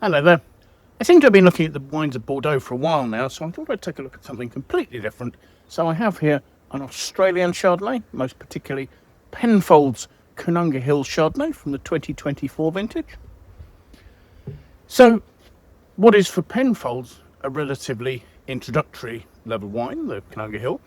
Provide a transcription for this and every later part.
Hello there. I seem to have been looking at the wines of Bordeaux for a while now, so I thought I'd take a look at something completely different. So I have here an Australian Chardonnay, most particularly Penfolds Koonunga Hill Chardonnay from the 2024 vintage. So, what is for Penfolds a relatively introductory level wine, the Koonunga Hill?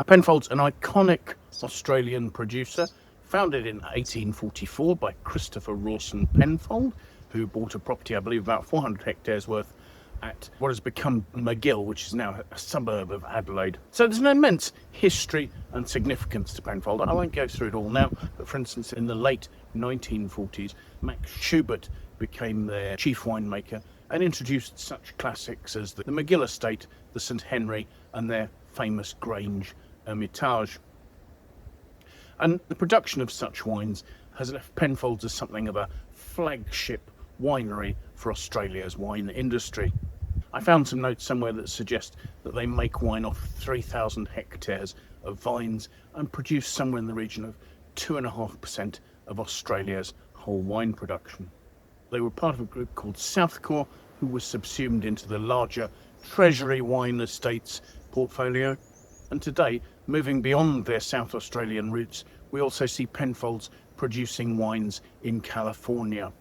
Penfolds, an iconic Australian producer, founded in 1844 by Christopher Rawson Penfold, who bought a property, I believe, about 400 hectares worth at what has become Magill, which is now a suburb of Adelaide. So there's an immense history and significance to Penfold. I won't go through it all now, but for instance, in the late 1940s, Max Schubert became their chief winemaker and introduced such classics as the Magill estate, the St Henry, and their famous Grange Hermitage. And the production of such wines has left Penfolds as something of a flagship winery for Australia's wine industry. I found some notes somewhere that suggest that they make wine off 3,000 hectares of vines and produce somewhere in the region of 2.5% of Australia's whole wine production. They were part of a group called Southcore, who was subsumed into the larger Treasury Wine Estates portfolio. And today, moving beyond their South Australian roots, we also see Penfolds producing wines in California.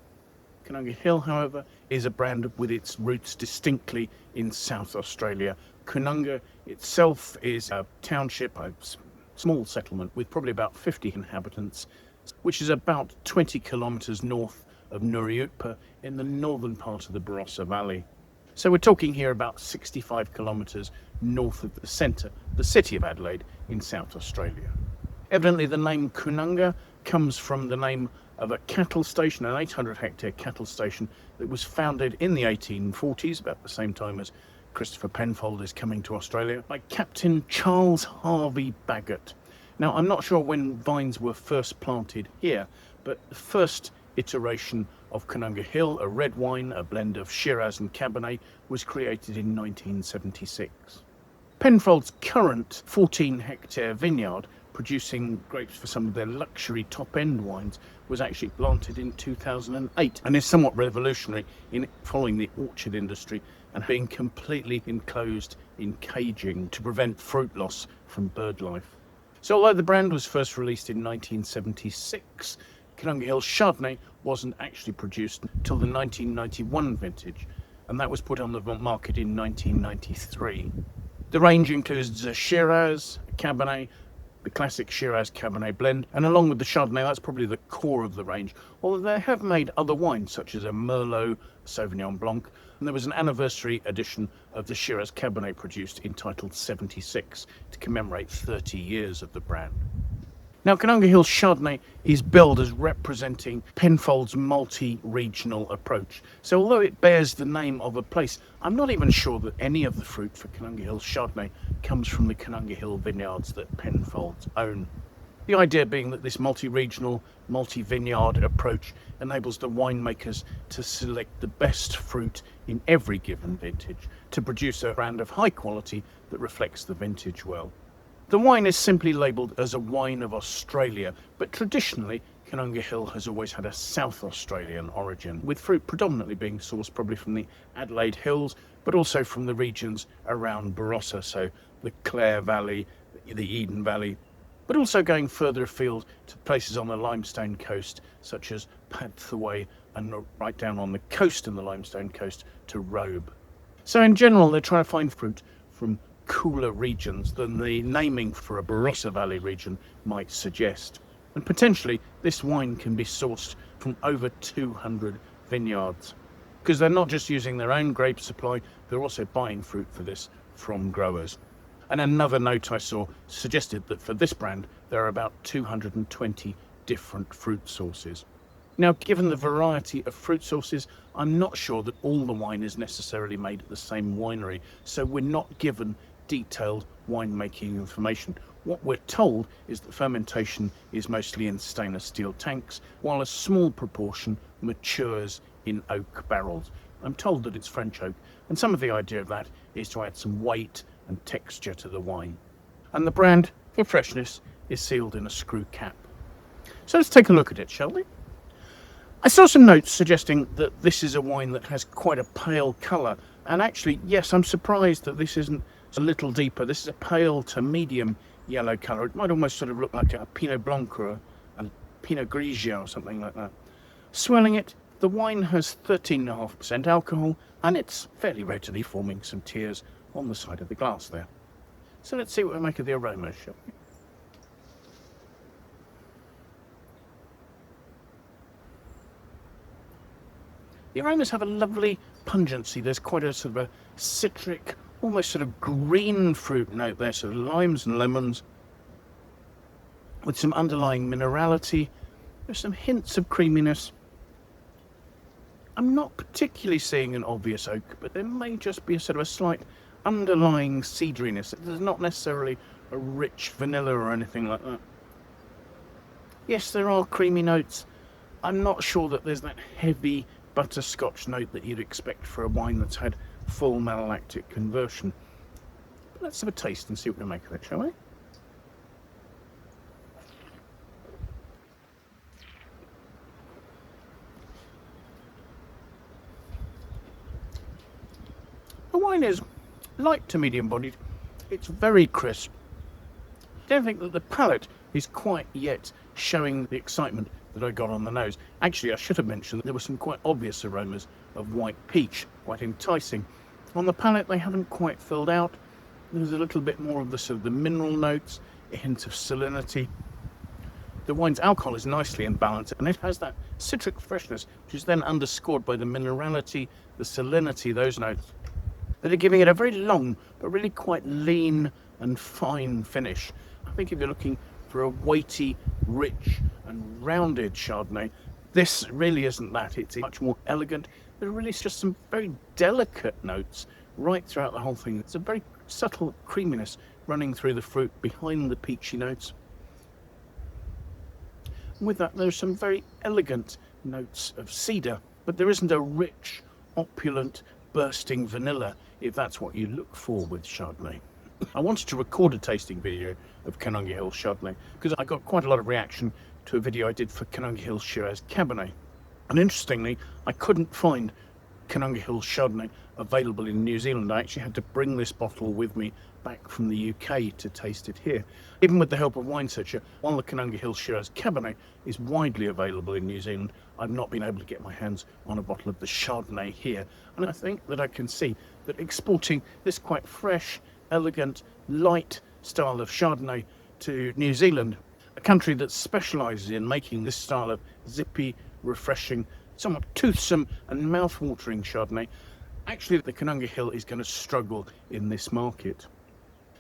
Koonunga Hill, however, is a brand with its roots distinctly in South Australia. Koonunga itself is a township, a small settlement with probably about 50 inhabitants, which is about 20 kilometres north of Nuriutpa in the northern part of the Barossa Valley. So we're talking here about 65 kilometres north of the centre, the city of Adelaide in South Australia. Evidently the name Koonunga comes from the name of a cattle station, an 800 hectare cattle station that was founded in the 1840s, about the same time as Christopher Penfold is coming to Australia, by Captain Charles Harvey Bagot. Now, I'm not sure when vines were first planted here, but the first iteration of Koonunga Hill, a red wine, a blend of Shiraz and Cabernet, was created in 1976. Penfold's current 14 hectare vineyard, producing grapes for some of their luxury top-end wines, was actually planted in 2008 and is somewhat revolutionary in following the orchard industry and being completely enclosed in caging to prevent fruit loss from bird life. So although the brand was first released in 1976, Koonunga Hill Chardonnay wasn't actually produced until the 1991 vintage, and that was put on the market in 1993. The range includes a Shiraz, a Cabernet, the classic Shiraz Cabernet blend, and along with the Chardonnay, that's probably the core of the range, although they have made other wines such as a Merlot, Sauvignon Blanc, and there was an anniversary edition of the Shiraz Cabernet produced entitled 76 to commemorate 30 years of the brand. Now, Koonunga Hill Chardonnay is billed as representing Penfold's multi-regional approach. So although it bears the name of a place, I'm not even sure that any of the fruit for Koonunga Hill Chardonnay comes from the Koonunga Hill vineyards that Penfolds own. The idea being that this multi-regional, multi-vineyard approach enables the winemakers to select the best fruit in every given vintage to produce a brand of high quality that reflects the vintage well. The wine is simply labelled as a wine of Australia, but traditionally Koonunga Hill has always had a South Australian origin, with fruit predominantly being sourced probably from the Adelaide Hills, but also from the regions around Barossa, so the Clare Valley, the Eden Valley, but also going further afield to places on the limestone coast, such as Padthaway, and right down on the coast in the limestone coast to Robe. So in general, they're trying to find fruit from cooler regions than the naming for a Barossa Valley region might suggest. And potentially this wine can be sourced from over 200 vineyards, because they're not just using their own grape supply, they're also buying fruit for this from growers. And another note I saw suggested that for this brand there are about 220 different fruit sources. Now, given the variety of fruit sources, I'm not sure that all the wine is necessarily made at the same winery, so we're not given detailed winemaking information. What we're told is that fermentation is mostly in stainless steel tanks, while a small proportion matures in oak barrels. I'm told that it's French oak, and some of the idea of that is to add some weight and texture to the wine. And the brand, for freshness, is sealed in a screw cap. So let's take a look at it, shall we? I saw some notes suggesting that this is a wine that has quite a pale colour, and actually, yes, I'm surprised that this isn't a little deeper. This is a pale to medium yellow colour. It might almost sort of look like a Pinot Blanc or a Pinot Grigio or something like that. Swelling it, the wine has 13.5% alcohol, and it's fairly readily forming some tears on the side of the glass there. So let's see what we make of the aromas, shall we? The aromas have a lovely pungency. There's quite a sort of a citric, almost sort of green fruit note there, sort of limes and lemons, with some underlying minerality. There's some hints of creaminess. I'm not particularly seeing an obvious oak, but there may just be a sort of a slight underlying cedriness. There's not necessarily a rich vanilla or anything like that. Yes, there are creamy notes. I'm not sure that there's that heavy butterscotch note that you'd expect for a wine that's had full malolactic conversion. But let's have a taste and see what we make of it, shall we? The wine is light to medium bodied. It's very crisp. I don't think that the palate is quite yet showing the excitement that I got on the nose. Actually, I should have mentioned that there were some quite obvious aromas of white peach, quite enticing. On the palate, they haven't quite filled out. There's a little bit more of the sort of the mineral notes, a hint of salinity. The wine's alcohol is nicely in balance, and it has that citric freshness, which is then underscored by the minerality, the salinity, those notes, that are giving it a very long, but really quite lean and fine finish. I think if you're looking for a weighty, rich and rounded Chardonnay, this really isn't that. It's much more elegant. There really is just some very delicate notes right throughout the whole thing. It's a very subtle creaminess running through the fruit behind the peachy notes. And with that, there's some very elegant notes of cedar, but there isn't a rich, opulent, bursting vanilla, if that's what you look for with Chardonnay. I wanted to record a tasting video of Koonunga Hill Chardonnay because I got quite a lot of reaction to a video I did for Koonunga Hill Shiraz Cabernet. And interestingly, I couldn't find Koonunga Hill Chardonnay available in New Zealand. I actually had to bring this bottle with me back from the UK to taste it here. Even with the help of Wine Searcher, while the Koonunga Hill Shiraz Cabernet is widely available in New Zealand, I've not been able to get my hands on a bottle of the Chardonnay here. And I think that I can see that exporting this quite fresh, elegant, light style of Chardonnay to New Zealand, a country that specialises in making this style of zippy, refreshing, somewhat toothsome and mouth-watering Chardonnay, actually the Koonunga Hill is going to struggle in this market.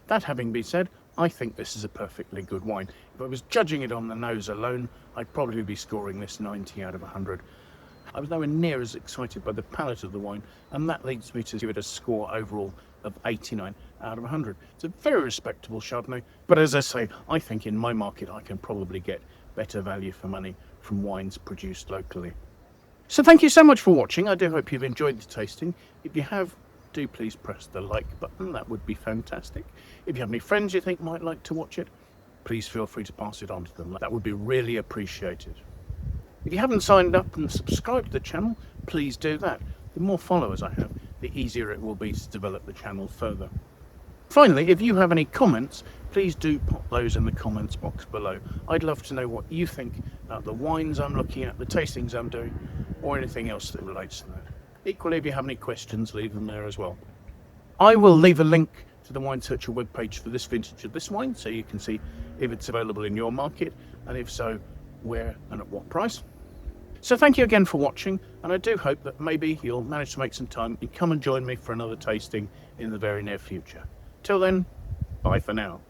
That having been said, I think this is a perfectly good wine. If I was judging it on the nose alone, I'd probably be scoring this 90 out of 100. I was nowhere near as excited by the palate of the wine, and that leads me to give it a score overall of 89 out of 100. It's a very respectable Chardonnay, but as I say, I think in my market I can probably get better value for money from wines produced locally. So thank you so much for watching. I do hope you've enjoyed the tasting. If you have, do please press the like button. That would be fantastic. If you have any friends you think might like to watch it, please feel free to pass it on to them. That would be really appreciated. If you haven't signed up and subscribed to the channel, please do that. The more followers I have, the easier it will be to develop the channel further. Finally, if you have any comments, please do pop those in the comments box below. I'd love to know what you think about the wines I'm looking at, the tastings I'm doing, or anything else that relates to that. Equally, if you have any questions, leave them there as well. I will leave a link to the Wine Searcher webpage for this vintage of this wine, so you can see if it's available in your market, and if so, where and at what price. So thank you again for watching, and I do hope that maybe you'll manage to make some time and come and join me for another tasting in the very near future. Till then, bye for now.